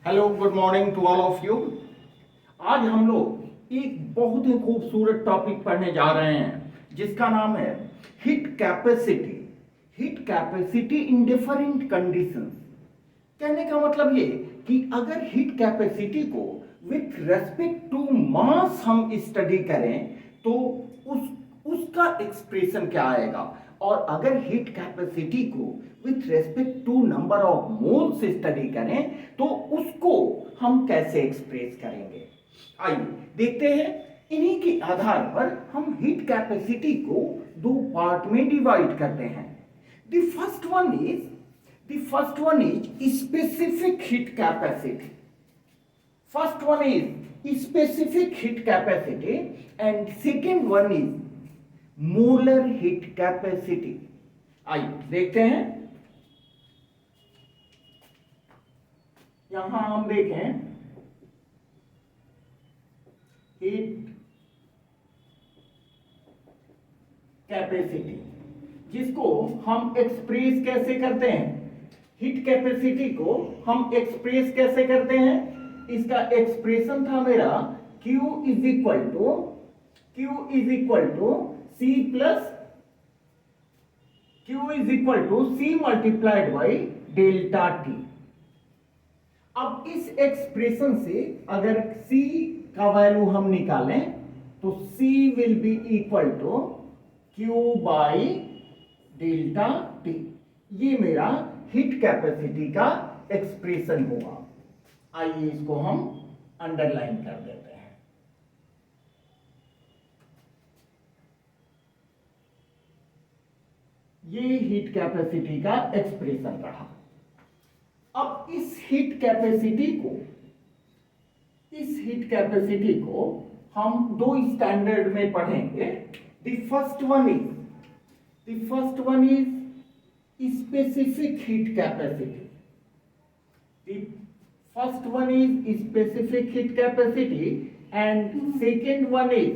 Hello, good morning to all of you. आज हम लोग एक बहुत ही खूबसूरत टॉपिक पढ़ने जा रहे हैं जिसका नाम है heat capacity. Heat capacity in different conditions. कहने का मतलब ये कि अगर हीट कैपेसिटी को विथ रेस्पेक्ट टू मास हम स्टडी करें तो उसका एक्सप्रेशन क्या आएगा, और अगर हीट कैपेसिटी को with respect to number of moles study करें तो उसको हम कैसे एक्सप्रेस करेंगे। आइए देखते हैं। इन्हीं के आधार पर हम हीट कैपेसिटी को दो पार्ट में डिवाइड करते हैं। The first one is specific heat capacity. First one is specific heat capacity and second one is molar heat capacity. आइए देखते हैं। यहां हम देखें हीट कैपेसिटी, जिसको हम एक्सप्रेस कैसे करते हैं। हीट कैपेसिटी को हम एक्सप्रेस कैसे करते हैं, इसका एक्सप्रेशन था मेरा Q is equal to C multiplied by delta T. अब इस एक्सप्रेशन से अगर C का वैल्यू हम निकालें तो C will be equal to Q by delta T. ये मेरा हीट कैपेसिटी का एक्सप्रेशन होगा। आइए इसको हम अंडरलाइन कर देते हैं। ये हीट कैपेसिटी का एक्सप्रेशन रहा। अब इस हीट कैपेसिटी को हम दो स्टैंडर्ड में पढ़ेंगे। The first one is specific heat capacity. First one is specific heat capacity and second one is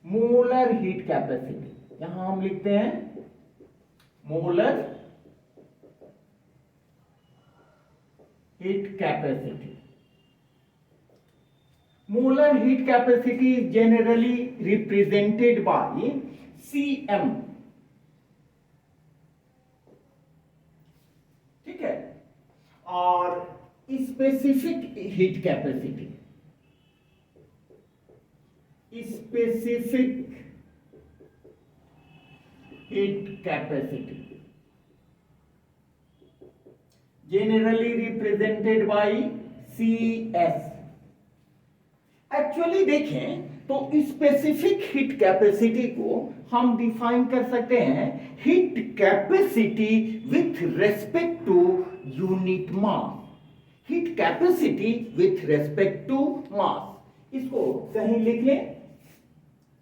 molar heat capacity. यहां हम लिखते हैं molar heat capacity. Molar heat capacity is generally represented by Cm. ठीक है। और specific heat capacity generally represented by CS। Actually देखें तो specific heat capacity को हम डिफाइन कर सकते हैं heat capacity with respect to unit mass. Heat capacity with respect to mass, इसको कहीं लिख लें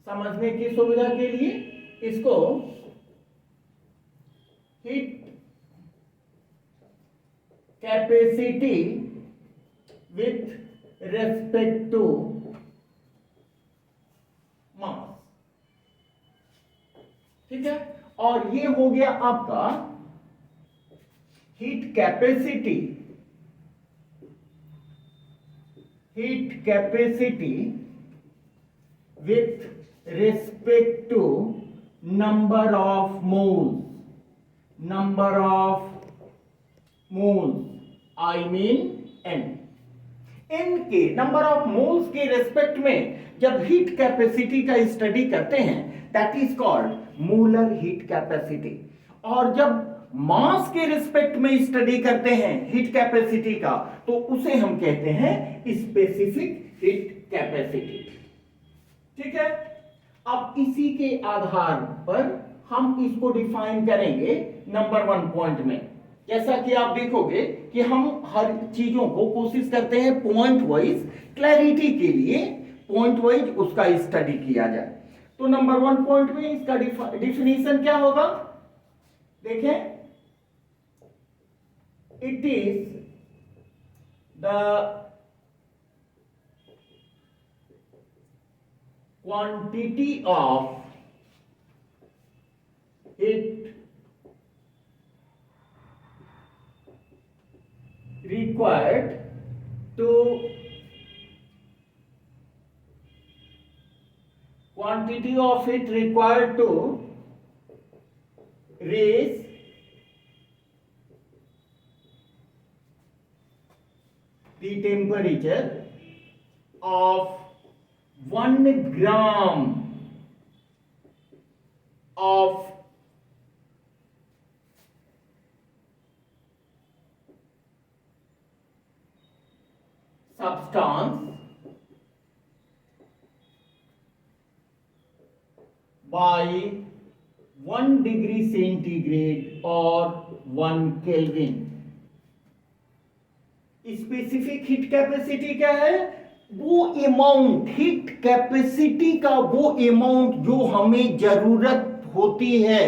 समझने की सुविधा के लिए। इसको heat capacity with respect to mass, ठीक है। और ये हो गया आपका heat capacity with respect to number of moles I mean N के नंबर ऑफ मोल्स के रेस्पेक्ट में जब हीट कैपेसिटी का स्टडी करते हैं that is called molar heat capacity. और जब मास के रिस्पेक्ट में स्टडी करते हैं हीट कैपेसिटी का तो उसे हम कहते हैं स्पेसिफिक हीट कैपेसिटी, ठीक है। अब इसी के आधार पर हम इसको डिफाइन करेंगे नंबर 1 पॉइंट में। जैसा कि आप देखोगे कि हम हर चीजों को कोशिश करते हैं पॉइंट वाइज क्लैरिटी के लिए, पॉइंट वाइज उसका स्टडी किया जाए। तो नंबर 1 पॉइंट में इसका डिफिनीशन क्या होगा, देखें। It is the quantity of heat required to quantity of heat required to raise the temperature of 1 gram of substance by 1 degree centigrade or 1 Kelvin। Specific heat capacity क्या है? वो amount, heat capacity का वो amount जो हमें जरूरत होती है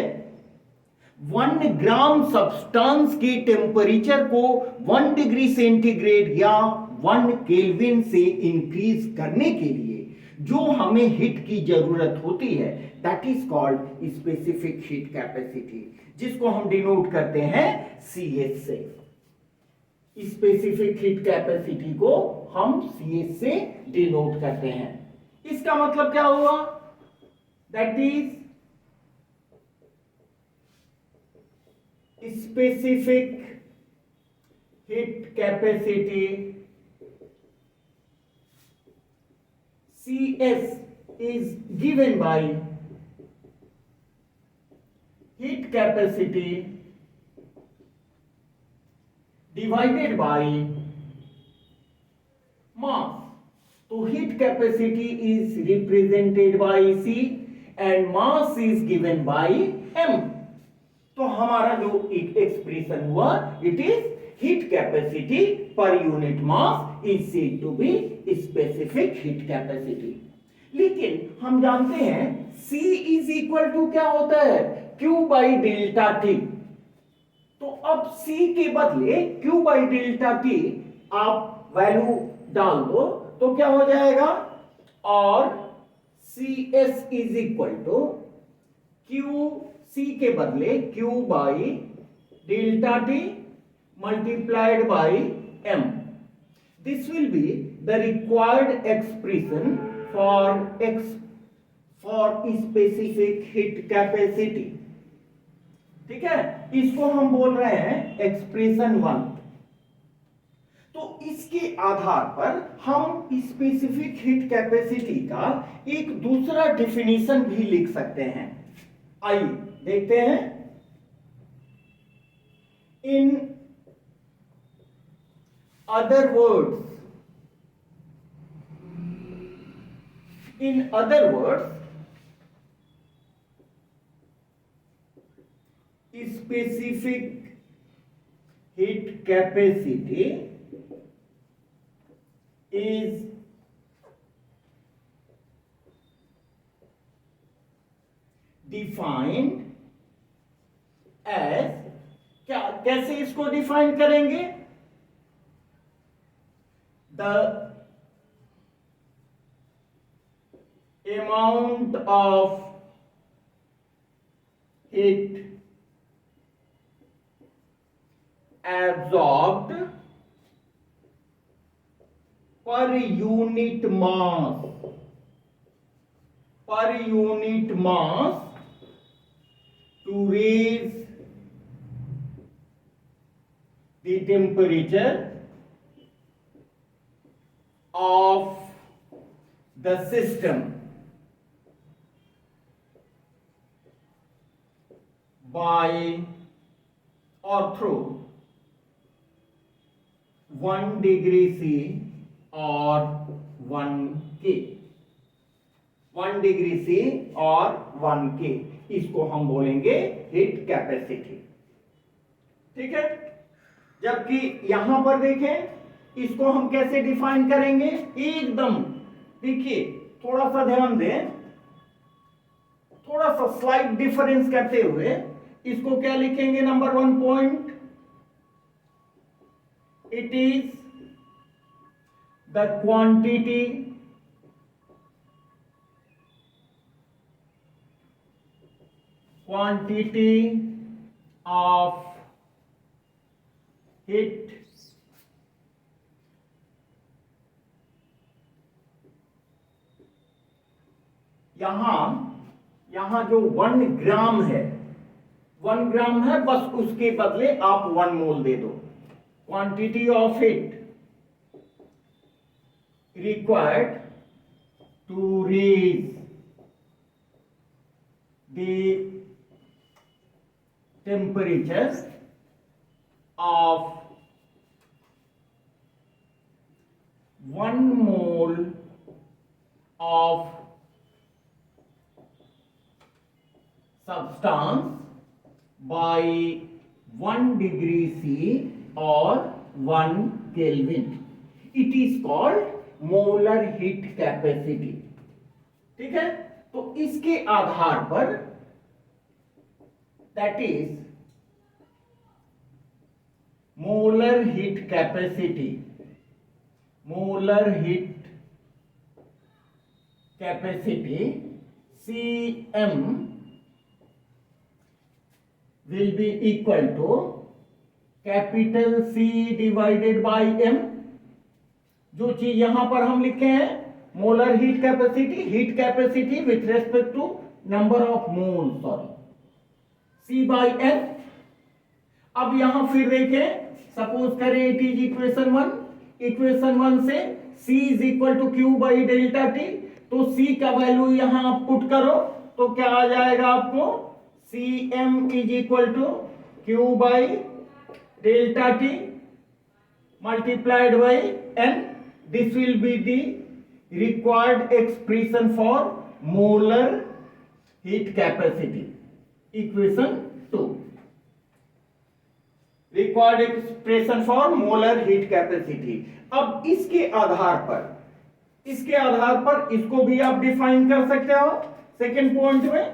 1 ग्राम सब्सटेंस के टेम्परेचर को 1 डिग्री सेंटीग्रेड या 1 केल्विन से इंक्रीज करने के लिए जो हमें हीट की जरूरत होती है, that is called specific heat capacity, जिसको हम डिनोट करते हैं CS से। स्पेसिफिक हीट कैपेसिटी को हम CS से डिनोट करते हैं। इसका मतलब क्या हुआ? That is specific heat capacity CS is given by heat capacity divided by mass। तो heat capacity is represented by C and mass is given by M। तो हमारा जो एक एक्सप्रेशन हुआ, it is heat capacity per unit mass is said to be specific heat capacity. लेकिन हम जानते हैं C इज इक्वल टू क्या होता है? Q by delta T। तो अब C के बदले Q बाई डेल्टा T आप वैल्यू डाल दो तो क्या हो जाएगा? और CS is equal to Q, C के बदले Q by delta T multiplied by M। This will be the required expression for specific heat capacity. ठीक है, इसको हम बोल रहे हैं एक्सप्रेशन 1। तो इसके आधार पर हम स्पेसिफिक हीट कैपेसिटी का एक दूसरा डिफिनीशन भी लिख सकते हैं। आइए देखते हैं। In other words, specific heat capacity is defined as, क्या कैसे इसको डिफाइन करेंगे? The amount of heat absorbed per unit mass to raise the temperature of the system by or through 1 degree C or 1 K। 1 degree C और 1 K, इसको हम बोलेंगे heat capacity. ठीक है, जबकि यहां पर देखें इसको हम कैसे डिफाइन करेंगे? एकदम देखिए, थोड़ा सा ध्यान दें, थोड़ा सा स्लाइड डिफरेंस करते हुए इसको क्या लिखेंगे? Number 1 point, it is the quantity of heat यहां यहां जो 1 ग्राम है, 1 ग्राम है, बस उसके बदले आप 1 मोल दे दो। Quantity of heat required to raise the temperature of 1 mole of substance by 1 degree C or 1 Kelvin. It is called molar heat capacity. ठीक है, तो इसके आधार पर that is molar heat capacity, molar heat capacity Cm will be equal to capital C divided by M। जो चीज यहां पर हम लिखे हैं molar heat capacity with respect to number of mole, sorry, C by N। अब यहां फिर देखें, सपोज करें इट इज इक्वेशन 1। इक्वेशन 1 से C is equal to Q by delta T। तो C का वैल्यू यहां आप पुट करो तो क्या आ जाएगा आपको, Cm is equal to Q by delta T multiplied by N। This will be the required expression for molar heat capacity, equation 2। required expression for molar heat capacity। अब इसके आधार पर इसको भी आप डिफाइन कर सकते हो सेकेंड पॉइंट में।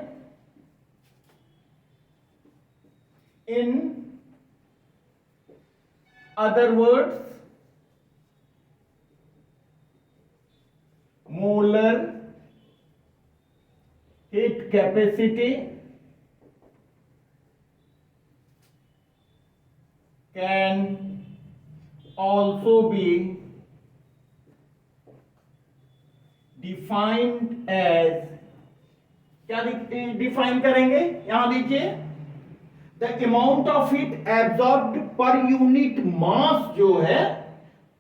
इन other words, molar heat capacity can also be defined as, क्या डिफाइन करेंगे, यहां देखिए, the amount of heat absorbed पर यूनिट मास जो है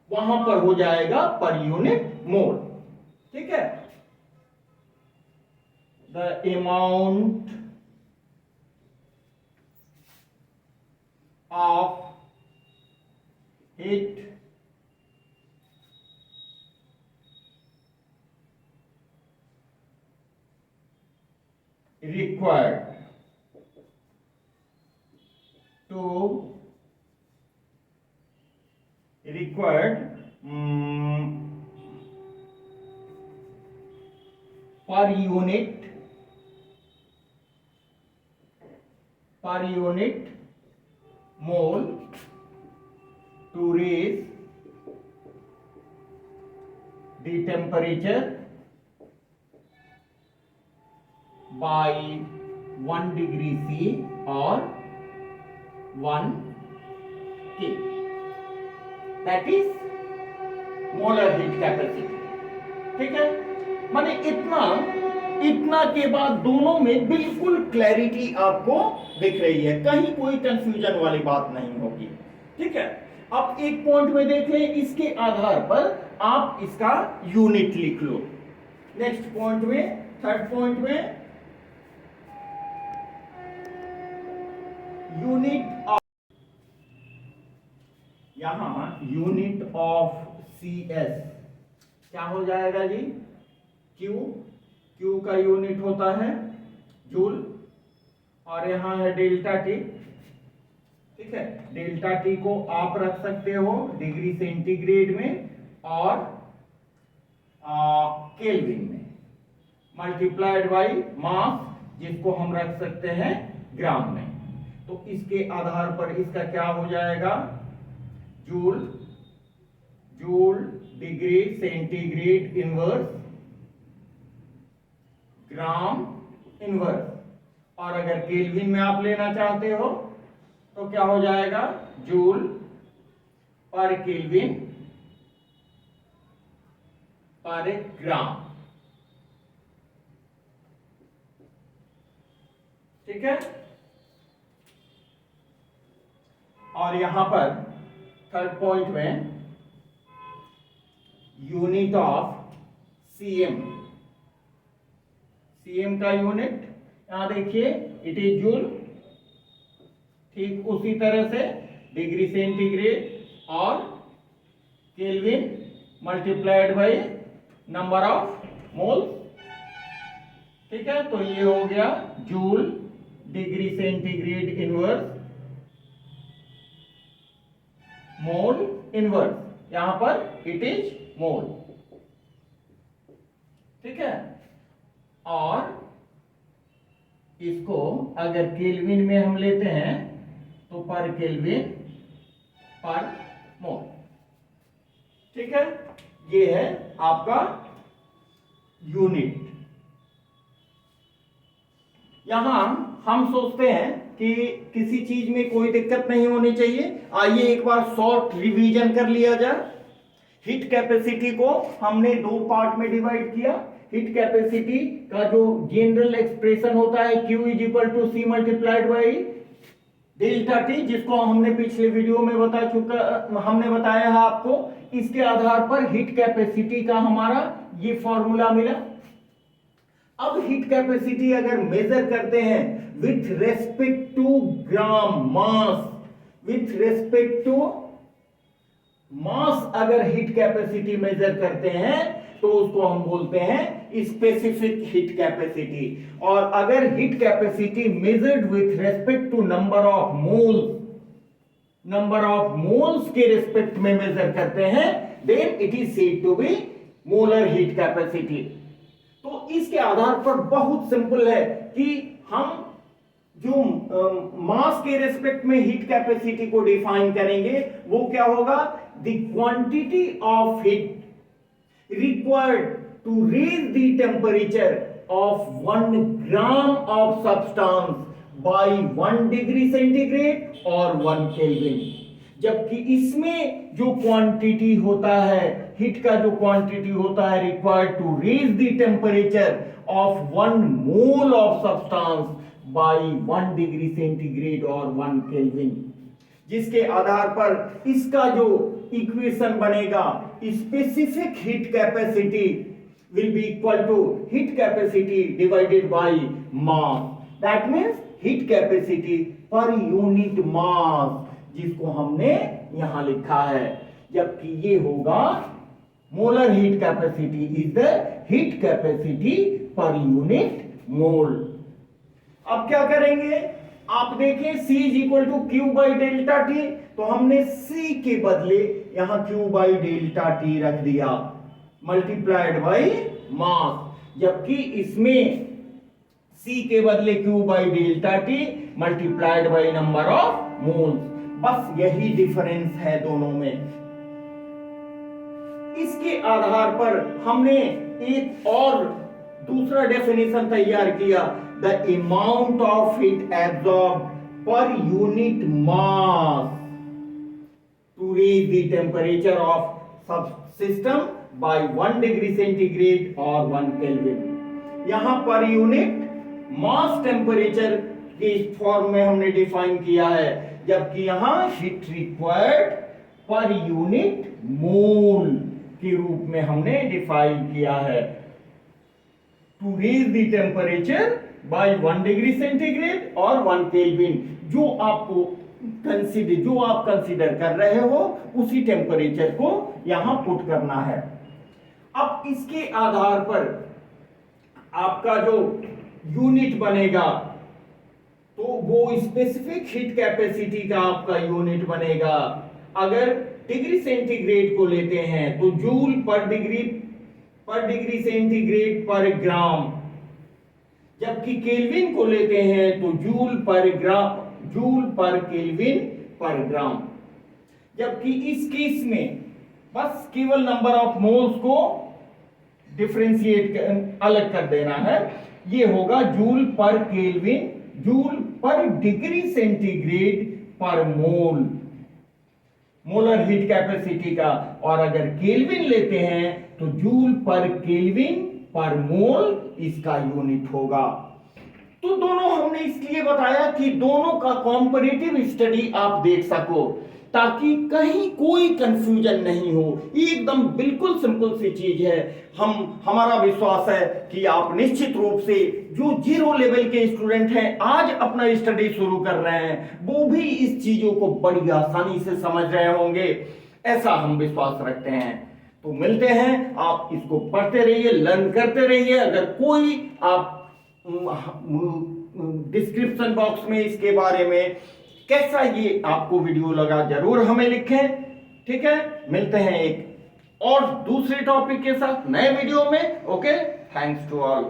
वहां पर हो जाएगा पर यूनिट मोल। ठीक है, the amount of heat required per unit mole to raise the temperature by 1 degree C or 1 K, that is molar heat capacity। ठीक है, माने इतना के बाद दोनों में बिल्कुल क्लैरिटी आपको दिख रही है, कहीं कोई कंफ्यूजन वाली बात नहीं होगी। ठीक है, अब एक पॉइंट में देख लें, इसके आधार पर आप इसका यूनिट लिख लो। नेक्स्ट पॉइंट में, थर्ड पॉइंट में, यूनिट ऑफ, यहां यूनिट ऑफ CS क्या हो जाएगा जी, Q का यूनिट होता है जूल, और यहां है डेल्टा T। ठीक है, डेल्टा T को आप रख सकते हो डिग्री सेंटीग्रेड में और केल्विन में, मल्टीप्लाइड बाय मास जिसको हम रख सकते हैं ग्राम में। तो इसके आधार पर इसका क्या हो जाएगा, जूल डिग्री सेंटीग्रेड इनवर्स ग्राम इनवर्स, और अगर केल्विन में आप लेना चाहते हो तो क्या हो जाएगा, जूल पर केल्विन पर ग्राम। ठीक है। और यहां पर थर्ड पॉइंट में यूनिट ऑफ सीएम, सीएम का यूनिट यहां देखिए इट इज जूल। ठीक उसी तरह से डिग्री सेंटीग्रेड और kelvin multiplied by number of मोल। ठीक है, तो ये हो गया joule degree centigrade inverse mole inverse, यहां पर इट इज मोल। ठीक है, और इसको अगर केल्विन में हम लेते हैं तो पर केल्विन पर मोल। ठीक है, ये है आपका यूनिट। यहां हम सोचते हैं कि किसी चीज में कोई दिक्कत नहीं होनी चाहिए। आइए एक बार शॉर्ट रिवीजन कर लिया जाए। हीट कैपेसिटी को हमने दो पार्ट में डिवाइड किया। हीट कैपेसिटी का जो जनरल एक्सप्रेशन होता है Q is equal to C multiplied by delta T, जिसको हमने पिछले वीडियो में हमने बताया है आपको। इसके आधार पर हीट कैपेसिटी का हमारा ये फॉर्मूला मिला। अब हीट कैपेसिटी अगर मेजर करते हैं with respect to gram mass, with respect to mass अगर हीट कैपेसिटी मेजर करते हैं तो उसको हम बोलते हैं स्पेसिफिक हीट कैपेसिटी। और अगर heat capacity measured with respect to number of moles के रेस्पेक्ट में मेजर करते हैं then it is said to be molar heat capacity. तो इसके आधार पर बहुत सिंपल है कि हम जो मास के रेस्पेक्ट में हीट कैपेसिटी को डिफाइन करेंगे वो क्या होगा, the quantity of heat required to raise the temperature of 1 gram of substance by 1 degree centigrade और 1 Kelvin। जबकि इसमें जो क्वांटिटी होता है, हीट का जो क्वांटिटी होता है required to raise the temperature of 1 mole of substance by 1 degree centigrade और 1 केल्विन, जिसके आधार पर इसका जो इक्वेशन बनेगा specific heat capacity will be equal to heat capacity divided by mass. That means heat capacity per unit mass, जिसको हमने यहां लिखा है। जबकि ये होगा molar heat capacity is the heat capacity per unit mole. अब क्या करेंगे, आप देखिए C is equal to Q by delta T, तो हमने C के बदले यहां Q बाई डेल्टा टी रख दिया मल्टीप्लाइड बाई मास। जबकि इसमें C के बदले Q by delta T multiplied by number of moles. बस यही डिफरेंस है दोनों में। इसके आधार पर हमने एक और दूसरा डेफिनेशन तैयार किया, the amount of heat absorb per unit mass to raise the temperature of sub system by 1 degree centigrade और 1 केल्विन। यहां पर यूनिट मास टेम्परेचर के फॉर्म में हमने डिफाइन किया है, जबकि यहां heat required per unit mole के रूप में हमने डिफाइन किया है to raise the temperature by 1 degree centigrade और 1 केल्विन। जो आप कंसीडर कर रहे हो उसी टेम्परेचर को यहां पुट करना है। अब इसके आधार पर आपका जो यूनिट बनेगा तो वो स्पेसिफिक हीट कैपेसिटी का आपका यूनिट बनेगा। अगर डिग्री सेंटीग्रेड को लेते हैं तो जूल पर डिग्री सेंटीग्रेड पर ग्राम, जबकि केल्विन को लेते हैं तो जूल पर केल्विन पर ग्राम। जबकि इस केस में बस केवल नंबर ऑफ मोल्स को डिफरेंशिएट अलग कर देना है। ये होगा जूल पर केल्विन, जूल पर डिग्री सेंटीग्रेड पर मोल, मोलर हीट कैपेसिटी का। और अगर केल्विन लेते हैं तो जूल पर केल्विन पर मोल इसका यूनिट होगा। तो दोनों हमने इसलिए बताया कि दोनों का कॉम्परेटिव स्टडी आप देख सको, ताकि कहीं कोई कंफ्यूजन नहीं हो। एकदम बिल्कुल सिंपल सी चीज है। हमारा विश्वास है कि आप निश्चित रूप से जो जीरो लेवल के स्टूडेंट हैं, आज अपना स्टडी शुरू कर रहे हैं, वो भी इस चीजों को बड़ी आसानी से समझ रहे होंगे, ऐसा हम विश्वास रखते हैं। तो मिलते हैं, आप इसको पढ़ते रहिए, लर्न करते रहिए। अगर कोई आप डिस्क्रिप्शन बॉक्स में इसके बारे में कैसा ये आपको वीडियो लगा जरूर हमें लिखें। ठीक है, मिलते हैं एक और दूसरे टॉपिक के साथ नए वीडियो में। Okay, thanks to all.